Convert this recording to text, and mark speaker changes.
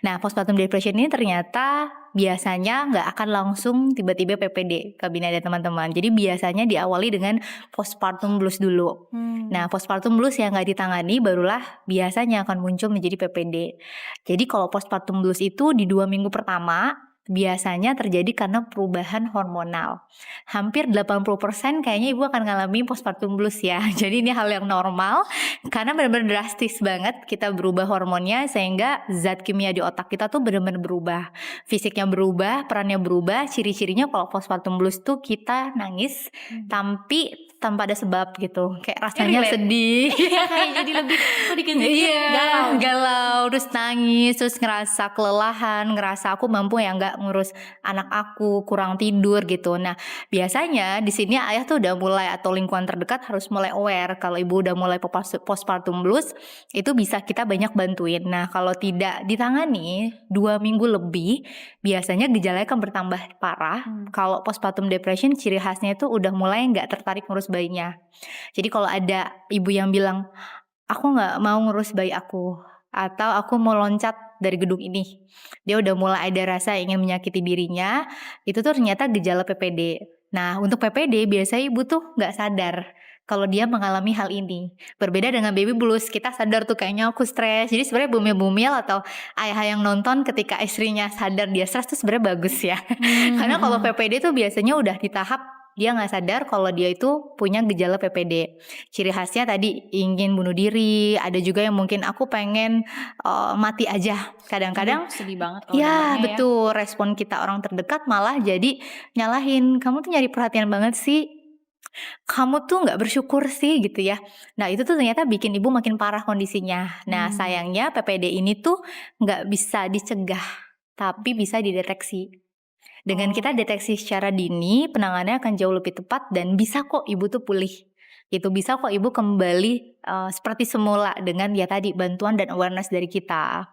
Speaker 1: Nah, postpartum depression ini ternyata biasanya nggak akan langsung tiba-tiba PPD ke Bina dan teman-teman. Jadi biasanya diawali dengan postpartum blues dulu. Nah, postpartum blues yang nggak ditangani barulah biasanya akan muncul menjadi PPD. Jadi kalau postpartum blues itu di 2 minggu pertama biasanya terjadi karena perubahan hormonal. Hampir 80% kayaknya ibu akan ngalami postpartum blues ya. Jadi ini hal yang normal karena benar-benar drastis banget kita berubah hormonnya sehingga zat kimia di otak kita tuh benar-benar berubah. Fisiknya berubah, perannya berubah, ciri-cirinya kalau postpartum blues tuh kita nangis tapi tanpa ada sebab gitu. Kayak rasanya sedih.
Speaker 2: Kayak jadi lebih dikit-dikit
Speaker 1: galau, terus nangis, terus ngerasa kelelahan, ngerasa aku mampu ya nggak ngurus anak aku, kurang tidur gitu. Nah, biasanya di sini ayah tuh udah mulai atau lingkungan terdekat harus mulai aware kalau ibu udah mulai postpartum blues, itu bisa kita banyak bantuin. Nah, kalau tidak ditangani 2 minggu lebih, biasanya gejalanya akan bertambah parah. Kalau postpartum depression ciri khasnya itu udah mulai nggak tertarik ngurus bayinya. Jadi kalau ada ibu yang bilang, aku nggak mau ngurus bayi aku, atau aku mau loncat dari gedung ini, dia udah mulai ada rasa ingin menyakiti dirinya, itu tuh ternyata gejala PPD. Nah, untuk PPD biasanya ibu tuh nggak sadar kalau dia mengalami hal ini. Berbeda dengan baby blues, kita sadar tuh kayaknya aku stres. Jadi sebenarnya bumil-bumil atau ayah yang nonton ketika istrinya sadar dia stres tuh sebenarnya bagus ya. Karena kalau PPD tuh biasanya udah di tahap dia nggak sadar kalau dia itu punya gejala PPD. Ciri khasnya tadi ingin bunuh diri, ada juga yang mungkin aku pengen mati aja. Kadang-kadang
Speaker 2: sedih banget kalau
Speaker 1: ya
Speaker 2: dengarnya
Speaker 1: betul, respon kita orang terdekat malah jadi nyalahin, kamu tuh nyari perhatian banget sih, kamu tuh nggak bersyukur sih gitu ya. Nah itu tuh ternyata bikin ibu makin parah kondisinya. Nah sayangnya PPD ini tuh nggak bisa dicegah, tapi bisa dideteksi. Dengan kita deteksi secara dini, penanganannya akan jauh lebih tepat dan bisa kok ibu tuh pulih. Itu bisa kok ibu kembali seperti semula dengan ya tadi bantuan dan awareness dari kita.